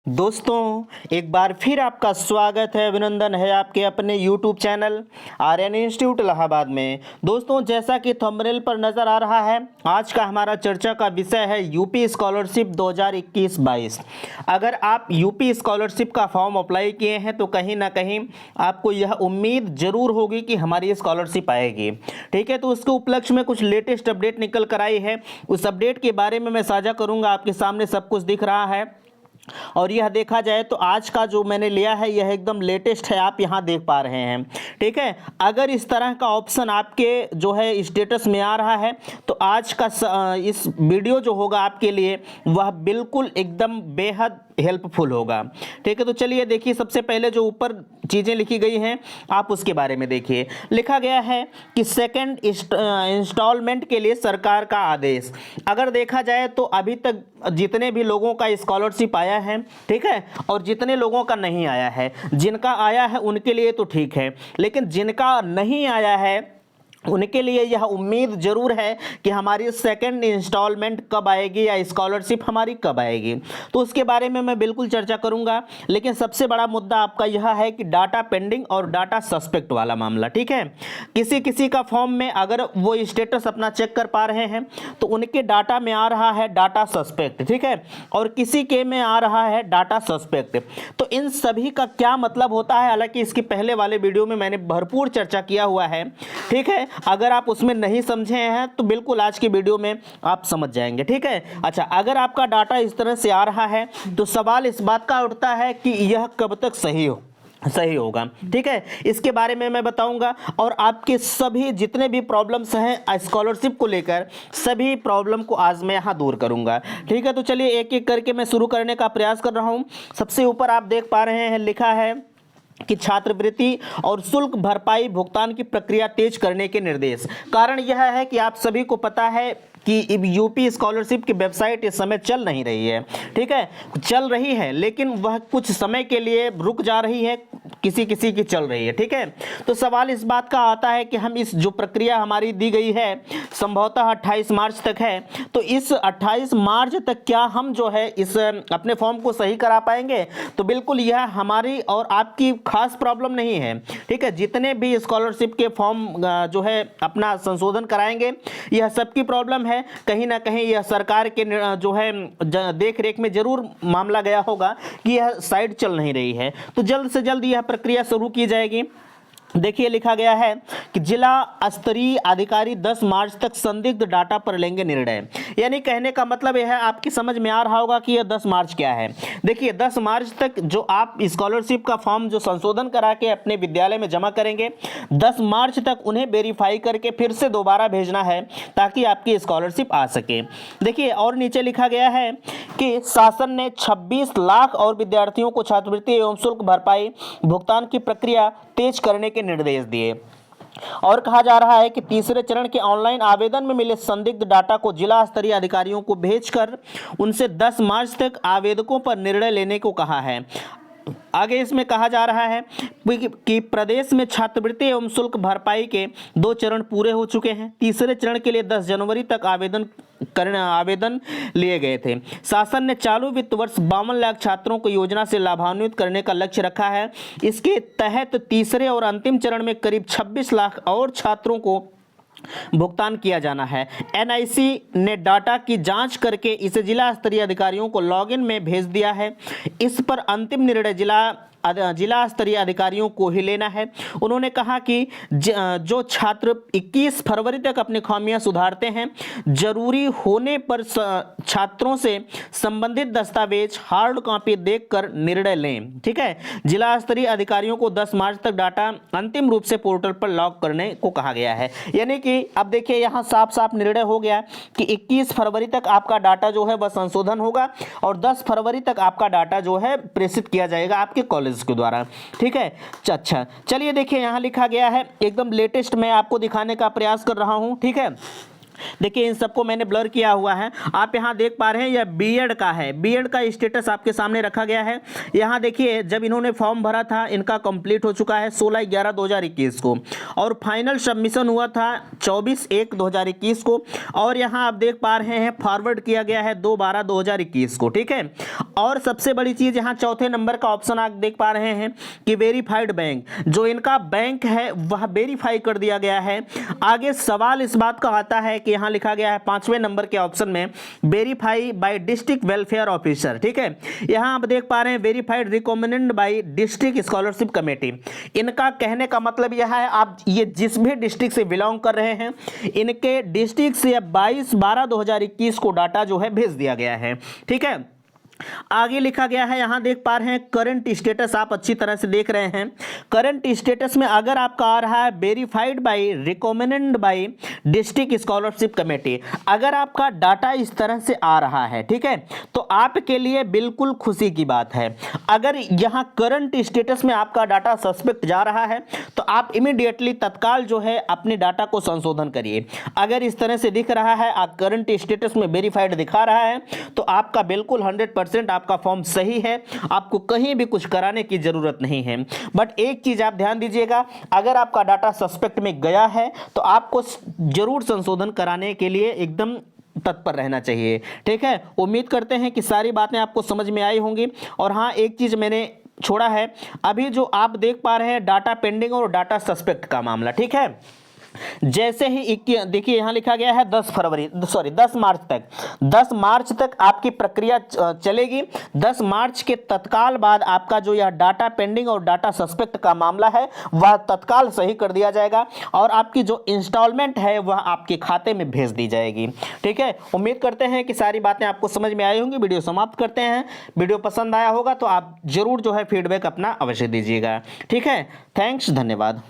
दोस्तों एक बार फिर आपका स्वागत है, अभिनंदन है आपके अपने YouTube channel Aryan institute Allahabad में। दोस्तों जैसा कि थंबनेल पर नज़र आ रहा है, आज का हमारा चर्चा का विषय है यूपी स्कॉलरशिप 2021-22। अगर आप यूपी स्कॉलरशिप का फॉर्म अप्लाई किए हैं तो कहीं ना कहीं आपको यह उम्मीद ज़रूर होगी कि हमारी स्कॉलरशिप आएगी। ठीक है, तो उसके उपलक्ष्य में कुछ लेटेस्ट अपडेट निकल कर आई है। उस अपडेट के बारे में मैं साझा करूँगा। आपके सामने सब कुछ दिख रहा है और यह देखा जाए तो आज का जो मैंने लिया है यह एकदम लेटेस्ट है, आप यहाँ देख पा रहे हैं। ठीक है, अगर इस तरह का ऑप्शन आपके जो है स्टेटस में आ रहा है तो आज का इस वीडियो जो होगा आपके लिए वह बिल्कुल एकदम बेहद हेल्पफुल होगा। ठीक है, तो चलिए देखिए, सबसे पहले जो ऊपर चीज़ें लिखी गई हैं आप उसके बारे में देखिए। लिखा गया है कि सेकंड इंस्टॉलमेंट के लिए सरकार का आदेश। अगर देखा जाए तो अभी तक जितने भी लोगों का स्कॉलरशिप आया है, ठीक है, और जितने लोगों का नहीं आया है, जिनका आया है उनके लिए तो ठीक है, लेकिन जिनका नहीं आया है उनके लिए यह उम्मीद जरूर है कि हमारी सेकंड इंस्टॉलमेंट कब आएगी या स्कॉलरशिप हमारी कब आएगी। तो उसके बारे में मैं बिल्कुल चर्चा करूंगा, लेकिन सबसे बड़ा मुद्दा आपका यह है कि डाटा पेंडिंग और डाटा सस्पेक्ट वाला मामला। ठीक है, किसी किसी का फॉर्म में अगर वो स्टेटस अपना चेक कर पा रहे हैं तो उनके डाटा में आ रहा है डाटा सस्पेक्ट, ठीक है, और किसी के में आ रहा है डाटा सस्पेक्ट। तो इन सभी का क्या मतलब होता है, हालांकि इसकी पहले वाले वीडियो में मैंने भरपूर चर्चा किया हुआ है। ठीक है, अगर आप उसमें नहीं समझे हैं तो बिल्कुल आज की वीडियो में आप समझ जाएंगे। ठीक है, अच्छा, अगर आपका डाटा इस तरह से आ रहा है तो सवाल इस बात का उठता है कि यह कब तक सही होगा। ठीक है, इसके बारे में मैं बताऊंगा और आपके सभी जितने भी प्रॉब्लम्स हैं स्कॉलरशिप को लेकर, सभी प्रॉब्लम को आज मैं यहाँ दूर करूंगा। ठीक है, तो चलिए एक एक करके मैं शुरू करने का प्रयास कर रहा हूँ। सबसे ऊपर आप देख पा रहे हैं, लिखा है कि छात्रवृत्ति और शुल्क भरपाई भुगतान की प्रक्रिया तेज करने के निर्देश। कारण यह है कि आप सभी को पता है कि यूपी स्कॉलरशिप की वेबसाइट इस समय चल नहीं रही है। ठीक है, चल रही है लेकिन वह कुछ समय के लिए रुक जा रही है, किसी किसी की चल रही है। ठीक है, तो सवाल इस बात का आता है कि हम इस जो प्रक्रिया हमारी दी गई है संभवतः 28 मार्च तक है, तो इस 28 मार्च तक क्या हम जो है इस अपने फॉर्म को सही करा पाएंगे? तो बिल्कुल यह हमारी और आपकी खास प्रॉब्लम नहीं है। ठीक है, जितने भी स्कॉलरशिप के फॉर्म जो है अपना संशोधन कराएंगे यह सबकी प्रॉब्लम है। कहीं ना कहीं यह सरकार के जो है देख रेख में जरूर मामला गया होगा कि यह साइट चल नहीं रही है, तो जल्द से जल्द यह प्रक्रिया शुरू की जाएगी। देखिए, लिखा गया है कि जिला स्तरीय अधिकारी 10 मार्च तक संदिग्ध डाटा पर लेंगे निर्णय। यानी कहने का मतलब यह है, आपकी समझ में आ रहा होगा कि यह 10 मार्च क्या है। देखिए, 10 मार्च तक जो आप स्कॉलरशिप का फॉर्म जो संशोधन करा के अपने विद्यालय में जमा करेंगे, 10 मार्च तक उन्हें वेरीफाई करके फिर से दोबारा भेजना है ताकि आपकी स्कॉलरशिप आ सके। देखिए, और नीचे लिखा गया है कि शासन ने 26 लाख और विद्यार्थियों को छात्रवृत्ति एवं शुल्क भरपाई भुगतान की प्रक्रिया तेज करने के निर्देश दिए। और कहा जा रहा है कि तीसरे चरण के ऑनलाइन आवेदन में मिले संदिग्ध डाटा को जिला स्तरीय अधिकारियों को भेजकर उनसे 10 मार्च तक आवेदकों पर निर्णय लेने को कहा है। आगे इसमें कहा जा रहा है कि प्रदेश में छात्रवृत्ति एवं शुल्क भरपाई के 2 चरण पूरे हो चुके हैं। तीसरे चरण के लिए 10 जनवरी तक आवेदन लिए गए थे। शासन ने चालू वित्त वर्ष 52 लाख छात्रों को योजना से लाभान्वित करने का लक्ष्य रखा है। इसके तहत तीसरे और अंतिम चरण में करीब 26 लाख और छात्रों को भुगतान किया जाना है। एनआईसी ने डाटा की जांच करके इसे जिला स्तरीय अधिकारियों को लॉगिन में भेज दिया है। इस पर अंतिम निर्णय जिला स्तरीय अधिकारियों को ही लेना है। उन्होंने कहा कि जो छात्र 21 फरवरी तक अपनी खामियां सुधारते हैं, जरूरी होने पर छात्रों से संबंधित दस्तावेज हार्ड कॉपी देखकर निर्णय लें। ठीक है, जिला स्तरीय अधिकारियों को 10 मार्च तक डाटा अंतिम रूप से पोर्टल पर लॉग करने को कहा गया है। यानी कि अब देखिए, यहाँ साफ साफ निर्णय हो गया कि 21 फरवरी तक आपका डाटा जो है वह संशोधन होगा और 10 फरवरी तक आपका डाटा जो है प्रेषित किया जाएगा आपके कॉलेज के द्वारा। ठीक है, अच्छा, चलिए देखिए, यहाँ लिखा गया है एकदम लेटेस्ट मैं आपको दिखाने का प्रयास कर रहा हूँ। ठीक है, देखिए इन सबको मैंने ब्लर किया हुआ है। आप यहाँ देख पा रहे हैं यह बीएड का है, बीएड का स्टेटस आपके सामने रखा गया है। यहाँ देखिए जब इन्होंने फॉर्म भरा था इनका कंप्लीट हो चुका है 16/11/2021 को, और फाइनल सबमिशन हुआ था 24/1/2021 को, और यहाँ आप देख पा रहे हैं फॉरवर्ड किया गया है 2/12/2021 को। ठीक है, और सबसे बड़ी चीज यहाँ चौथे नंबर का ऑप्शन आप देख पा रहे हैं कि वेरीफाइड बैंक, जो इनका बैंक है वह वेरीफाई कर दिया गया है। आगे सवाल इस बात का आता है कि यहाँ लिखा गया है 5वें नंबर के ऑप्शन में verify bye district welfare officer. ठीक है, यहाँ आप देख पा रहे हैं verified recommended by district scholarship committee. इनका कहने का मतलब यह है आप ये जिस भी डिस्ट्रिक्ट से बिलोंग कर रहे हैं इनके डिस्ट्रिक्ट से 22/12/2021 को डाटा जो है भेज दिया गया है। ठीक है, आगे लिखा गया है, यहां देख पा रहे हैं करंट स्टेटस, आप अच्छी तरह से देख रहे हैं। करंट स्टेटस में अगर आपका आ रहा है verified bye recommended by district scholarship committee, अगर आपका डाटा इस तरह से आ रहा है, ठीक है, तो आपके लिए बिल्कुल खुशी की बात है। अगर यहां करंट स्टेटस में आपका डाटा सस्पेक्ट जा रहा है तो आप इमीडिएटली तत्काल जो है अपने डाटा को संशोधन करिए। अगर इस तरह से दिख रहा है आप करंट स्टेटस में वेरीफाइड दिखा रहा है तो आपका बिल्कुल 100% आपका फॉर्म सही है, आपको कहीं भी कुछ कराने की जरूरत नहीं है। बट एक चीज आप ध्यान दीजिएगा, अगर आपका डाटा सस्पेक्ट में गया है तो आपको जरूर संशोधन कराने के लिए एकदम तत्पर रहना चाहिए। ठीक है, उम्मीद करते हैं कि सारी बातें आपको समझ में आई होंगी। और हाँ, एक चीज मैंने छोड़ा है, अभी जो आप देख पा रहे हैं डाटा पेंडिंग और डाटा सस्पेक्ट का मामला, ठीक है, जैसे ही देखिए यहां लिखा गया है 10 मार्च तक आपकी प्रक्रिया चलेगी। 10 मार्च के तत्काल बाद आपका जो यह डाटा पेंडिंग और डाटा सस्पेक्ट का मामला है वह तत्काल सही कर दिया जाएगा और आपकी जो इंस्टॉलमेंट है वह आपके खाते में भेज दी जाएगी। ठीक है, उम्मीद करते हैं कि सारी बातें आपको समझ में आई होंगी। वीडियो समाप्त करते हैं। वीडियो पसंद आया होगा तो आप जरूर जो है फीडबैक अपना अवश्य दीजिएगा। ठीक है, थैंक्स, धन्यवाद।